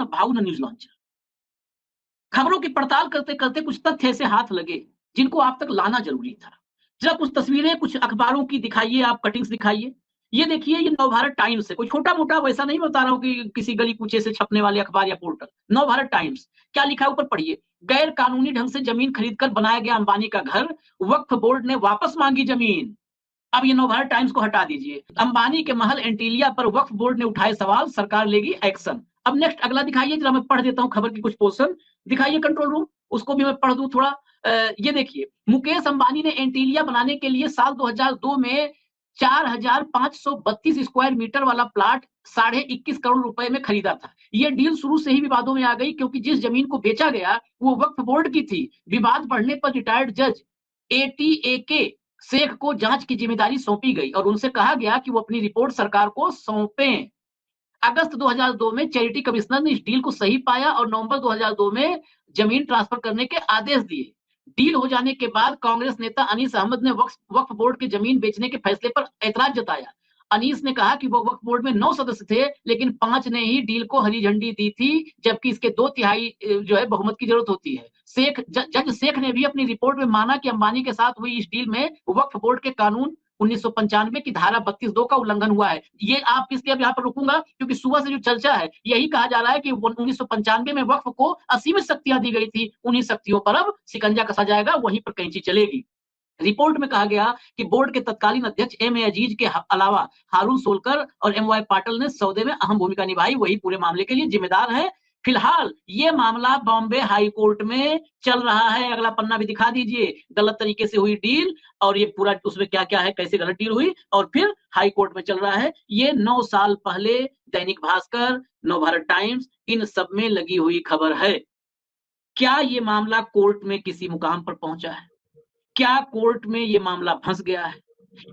भाऊ न news launcher. खबरों की पड़ताल करते करते कुछ तथ्य ऐसे हाथ लगे जिनको आप तक लाना जरूरी था। जरा कुछ तस्वीरें कुछ अखबारों की दिखाइए, आप कटिंग्स दिखाइए। ये देखिए, ये नवभारत टाइम्स है। कोई छोटा मोटा वैसा नहीं बता रहा हूं कि किसी गली कूचे से छपने वाले अखबार या पोर्टल। नवभारत टाइम्स क्या लिखा है ऊपर पढ़िए। गैर कानूनी ढंग से जमीन खरीदकर बनाया गया अंबानी का घर, वक्फ बोर्ड ने वापस मांगी जमीन। अब ये नवभारत टाइम्स को हटा दीजिए। अंबानी के महल एंटीलिया पर वक्फ बोर्ड ने उठाए सवाल, सरकार लेगी एक्शन। अब नेक्स्ट अगला दिखाइए, जरा मैं पढ़ देता हूं खबर की कुछ पोर्शन। दिखाइए कंट्रोल रूम, उसको भी मैं पढ़ दूं थोड़ा। ये देखिए, मुकेश अंबानी ने एंटीलिया बनाने के लिए साल 2002 में 4,532 स्क्वायर मीटर वाला प्लाट 21.5 करोड़ रुपए में खरीदा था। यह डील शुरू से ही विवादों में आ गई क्योंकि जिस जमीन को बेचा गया वो वक्फ बोर्ड की थी। विवाद बढ़ने पर रिटायर्ड जज ATAK शेख को जांच की जिम्मेदारी सौंपी गई और उनसे कहा गया कि वो अपनी रिपोर्ट सरकार को सौंपें। अगस्त 2002 में चैरिटी कमिश्नर ने इस डील को सही पाया और नवंबर 2002 में जमीन ट्रांसफर करने के आदेश दिए। डील हो जाने के बाद कांग्रेस नेता अनीस अहमद ने वक्फ बोर्ड की जमीन बेचने के फैसले पर ऐतराज जताया। अनीस ने कहा कि वो वक्फ बोर्ड में 9 सदस्य थे, लेकिन 5 ने ही डील को हरी झंडी दी थी, जबकि इसके 2/3 जो है बहुमत की जरूरत होती है। जज शेख ने भी अपनी रिपोर्ट में माना कि अंबानी के साथ हुई इस डील में वक्फ बोर्ड के कानून 1995 की धारा 32(2) का उल्लंघन हुआ है। ये आप इसलिए अब यहाँ पर रुकूंगा क्योंकि सुबह से जो चर्चा है यही कहा जा रहा है कि 1995 में वक्फ को असीमित शक्तियां दी गई थी, उन्हीं शक्तियों पर अब शिकंजा कसा जाएगा, वहीं पर कैंची चलेगी। रिपोर्ट में कहा गया कि बोर्ड के तत्कालीन अध्यक्ष M.A. अजीज के अलावा हारून सोलकर और M.Y. पाटिल ने सौदे में अहम भूमिका निभाई, वही पूरे मामले के लिए जिम्मेदार है। फिलहाल ये मामला बॉम्बे हाई कोर्ट में चल रहा है। अगला पन्ना भी दिखा दीजिए। गलत तरीके से हुई डील और ये पूरा उसमें क्या क्या है, कैसे गलत डील हुई और फिर हाई कोर्ट में चल रहा है। ये 9 साल पहले दैनिक भास्कर, नवभारत टाइम्स, इन सब में लगी हुई खबर है। क्या ये मामला कोर्ट में किसी मुकाम पर पहुंचा है? क्या कोर्ट में ये मामला फंस गया है?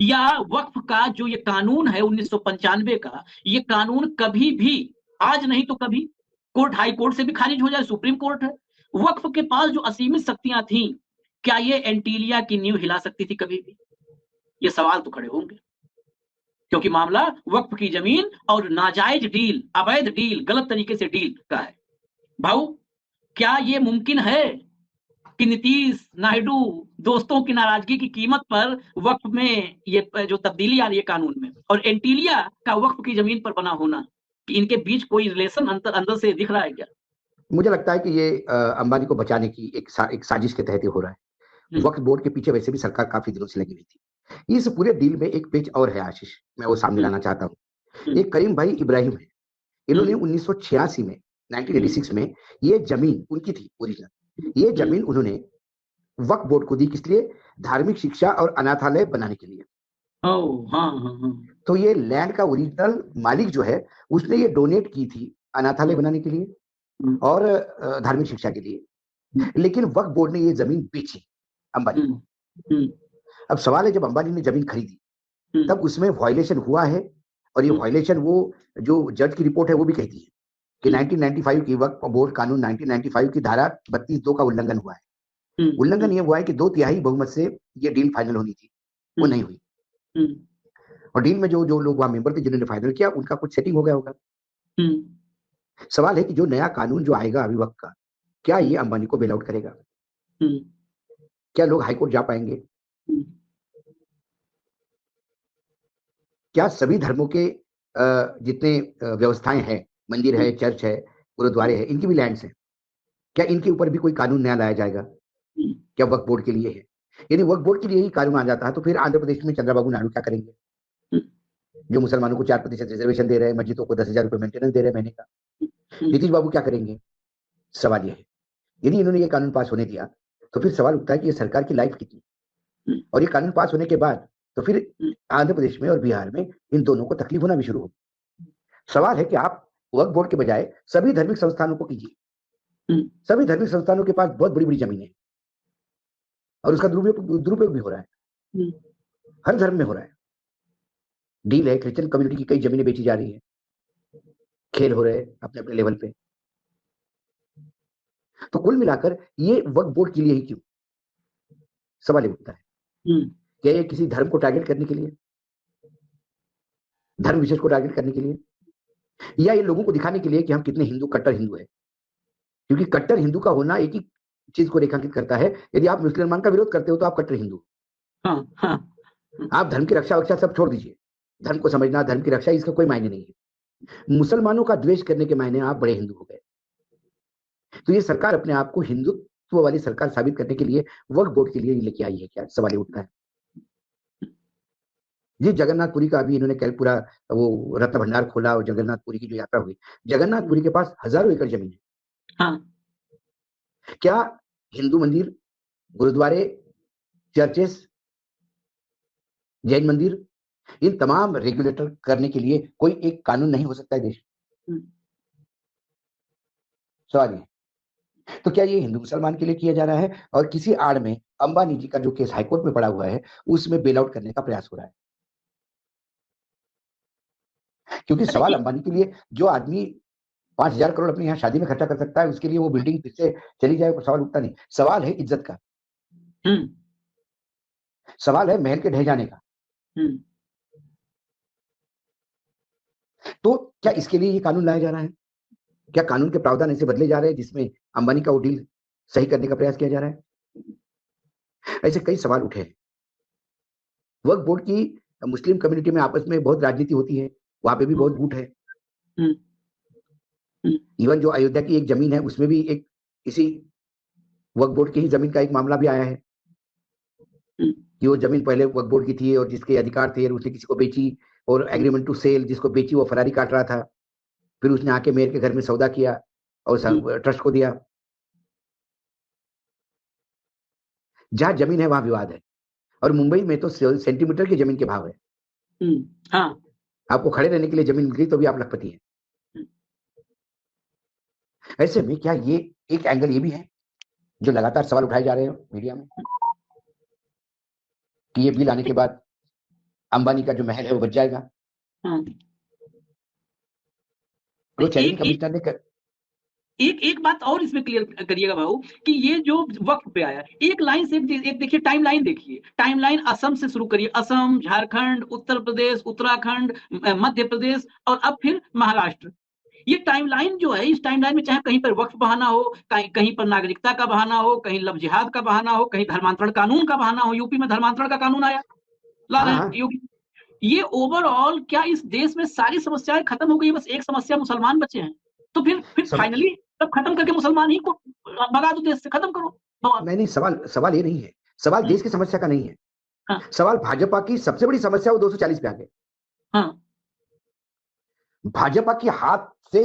या वक्फ का जो ये कानून है 1995 का, ये कानून कभी भी, आज नहीं तो कभी, कोर्ट हाई कोर्ट से भी खारिज हो जाए, सुप्रीम कोर्ट है। वक्फ के पास जो असीमित शक्तियां थी, क्या ये एंटीलिया की नींव हिला सकती थी कभी भी? ये सवाल तो खड़े होंगे, क्योंकि मामला वक्फ की जमीन और नाजायज डील, अवैध डील, गलत तरीके से डील का है। भाऊ, क्या ये मुमकिन है कि नीतीश नायडू दोस्तों की नाराजगी की कीमत पर वक्फ में ये जो तब्दीली आ रही है कानून में, और एंटीलिया का वक्फ की जमीन पर बना होना, कि इनके बीच कोई रिलेशन अंदर से दिख रहा है क्या? मुझे लगता है कि ये अंबानी को बचाने की एक साजिश के तहत हो रहा है। वक्फ बोर्ड के पीछे वैसे भी सरकार काफी दिनों से लगी हुई थी। इस पूरे डील में एक पेज और है आशीष, मैं वो सामने लाना चाहता हूँ। एक करीम भाई इब्राहिम है, इन्होंने 1986 में 1986 में ये जमीन उनकी थी ओरिजिनल। ये जमीन उन्होंने वक्फ बोर्ड को दी, किस लिए? धार्मिक शिक्षा और अनाथालय बनाने के लिए। तो ये लैंड का ओरिजिनल मालिक जो है उसने ये डोनेट की थी अनाथालय बनाने के लिए और धार्मिक शिक्षा के लिए, लेकिन वक्फ बोर्ड ने ये जमीन बेची अंबानी। अब सवाल है, जब अंबानी ने जमीन खरीदी तब उसमें वायलेशन हुआ है, और ये वायलेशन वो जो जज की रिपोर्ट है वो भी कहती है कि 1995 की वक्फ बोर्ड कानून 1995 की धारा 32(2) का उल्लंघन हुआ है। उल्लंघन ये हुआ है कि 2/3 बहुमत से ये डील फाइनल होनी थी, वो नहीं हुई। और डील में जो लोग वहां मेंबर थे जिन्होंने फाइनल किया, उनका कुछ सेटिंग हो गया होगा। सवाल है कि जो नया कानून जो आएगा अभी वक्त का, क्या ये अंबानी को बेल आउट करेगा? क्या लोग हाईकोर्ट जा पाएंगे? क्या सभी धर्मों के जितने व्यवस्थाएं हैं, मंदिर है, चर्च है, गुरुद्वारे है, इनकी भी लैंड्स है, क्या इनके ऊपर भी कोई कानून नया लाया जाएगा? क्या वक्फ बोर्ड के लिए है? यदि वक्फ बोर्ड के लिए ही कानून आ जाता है तो फिर आंध्र प्रदेश में चंद्रबाबू नायडू क्या करेंगे, जो मुसलमानों को 4% रिजर्वेशन दे रहे हैं, मस्जिदों को 10,000 रुपए मेंटेनेंस दे रहे हैं महीने का? नीतीश बाबू क्या करेंगे? सवाल यह है। यदि इन्होंने ये कानून पास होने दिया तो फिर सवाल उठता है कि ये सरकार की लाइफ कितनी, और ये कानून पास होने के बाद तो फिर आंध्र प्रदेश में और बिहार में इन दोनों को तकलीफ होना भी शुरू होगी। सवाल है कि आप वक्फ बोर्ड के बजाय सभी धार्मिक संस्थानों को कीजिए। सभी धार्मिक संस्थानों के पास बहुत बड़ी बड़ी जमीनें और उसका दुरुपयोग भी हो रहा है, हर धर्म में हो रहा है। डील है, क्रिश्चियन कम्युनिटी की कई जमीनें बेची जा रही है, खेल हो रहे हैं अपने अपने लेवल पे। तो कुल मिलाकर ये वक्फ बोर्ड के लिए ही क्यों, सवाल ये उठता है। क्या ये किसी धर्म को टारगेट करने के लिए, धर्म विशेष को टारगेट करने के लिए? या ये लोगों को दिखाने के लिए कि हम कितने हिंदू, कट्टर हिंदू है? क्योंकि कट्टर हिंदू का होना एक ही चीज को रेखांकित करता है, यदि आप मुसलमान का विरोध करते हो तो आप कट्टर हिंदू। हाँ, हाँ, आप धर्म की रक्षा वक्षा सब छोड़ दीजिए, धर्म को समझना, धर्म की रक्षा, इसका कोई मायने नहीं है। मुसलमानों का द्वेष करने के मायने आप बड़े हिंदू हो गए। तो ये सरकार अपने आप को हिंदुत्व वाली सरकार साबित करने के लिए वक्फ बोर्ड के लिए लेके आई है क्या? सवाल ये उठता है। जी, जगन्नाथपुरी का अभी इन्होंने कल पूरा वो रत्न भंडार खोला और जगन्नाथपुरी की जो यात्रा हुई, जगन्नाथपुरी के पास हजारों एकड़ जमीन है। हाँ, क्या हिंदू मंदिर, गुरुद्वारे, चर्चेस, जैन मंदिर, इन तमाम रेगुलेटर करने के लिए कोई एक कानून नहीं हो सकता है देश? सवाल ये। तो क्या ये हिंदू मुसलमान के लिए किया जा रहा है और किसी आड़ में अंबानी जी का जो केस हाईकोर्ट में पड़ा हुआ है उसमें बेल आउट करने का प्रयास हो रहा है? क्योंकि सवाल अंबानी के लिए, जो आदमी 5,000 करोड़ अपने यहाँ शादी में खर्चा कर सकता है, उसके लिए वो बिल्डिंग फिर से चली जाए, सवाल उठता नहीं। सवाल है इज्जत का, सवाल है महल के ढह जाने का। तो क्या इसके लिए ये कानून लाया जा रहा है? क्या कानून के प्रावधान ऐसे बदले जा रहे हैं जिसमें अंबानी का वो डील सही करने का प्रयास किया जा रहा है? ऐसे कई सवाल उठे हैं। वक्फ बोर्ड की मुस्लिम कम्युनिटी में आपस में बहुत राजनीति होती है, वहां पे भी बहुत गुट है। इवन जो अयोध्या की एक जमीन है उसमें भी एक इसी वक्फ बोर्ड की ही जमीन का एक मामला भी आया है कि वो जमीन पहले वक्फ बोर्ड की थी और जिसके अधिकार थे उसने किसी को बेची, और एग्रीमेंट टू सेल, जिसको बेची वो फरारी काट रहा था, फिर उसने आके मेयर के घर में सौदा किया और ट्रस्ट को दिया। जहां जमीन है वहां विवाद है, और मुंबई में तो सेंटीमीटर की जमीन के भाव है। हाँ, आपको खड़े रहने के लिए जमीन मिल गई तो भी आप लखपति हैं। ऐसे में क्या ये एक एंगल ये भी है जो लगातार सवाल उठाए जा रहे हैं मीडिया में कि ये बिल आने के बाद अंबानी का जो महल है वो बच जाएगा? तो चैलेंज कमिश्नर ने एक बात और इसमें क्लियर करिएगा भाऊ कि ये जो वक्फ पे आया, एक लाइन से एक देखिए, टाइमलाइन देखिए, टाइमलाइन असम से शुरू करिए, असम, झारखंड, उत्तर प्रदेश, उत्तराखंड, मध्य प्रदेश और अब फिर महाराष्ट्र। ये टाइमलाइन जो है, इस टाइमलाइन में चाहे कहीं पर वक्फ बहाना हो, कहीं पर नागरिकता का बहाना हो, कहीं लव जिहाद का बहाना हो, कहीं धर्मांतरण कानून का बहाना हो। यूपी में धर्मांतरण का कानून आया, ला रहे योगी। ये ओवरऑल क्या इस देश में सारी समस्याएं खत्म हो गई, बस एक समस्या मुसलमान बचे हैं? तो फिर फाइनली तब खत्म करके मुसलमान ही को भगा दो देश से, खत्म करो। नहीं, सवाल ये नहीं है। सवाल देश की समस्या का नहीं है। हाँ। सवाल भाजपा की सबसे बड़ी समस्या वो 240 पे आ गए। हाँ। भाजपा के हाथ से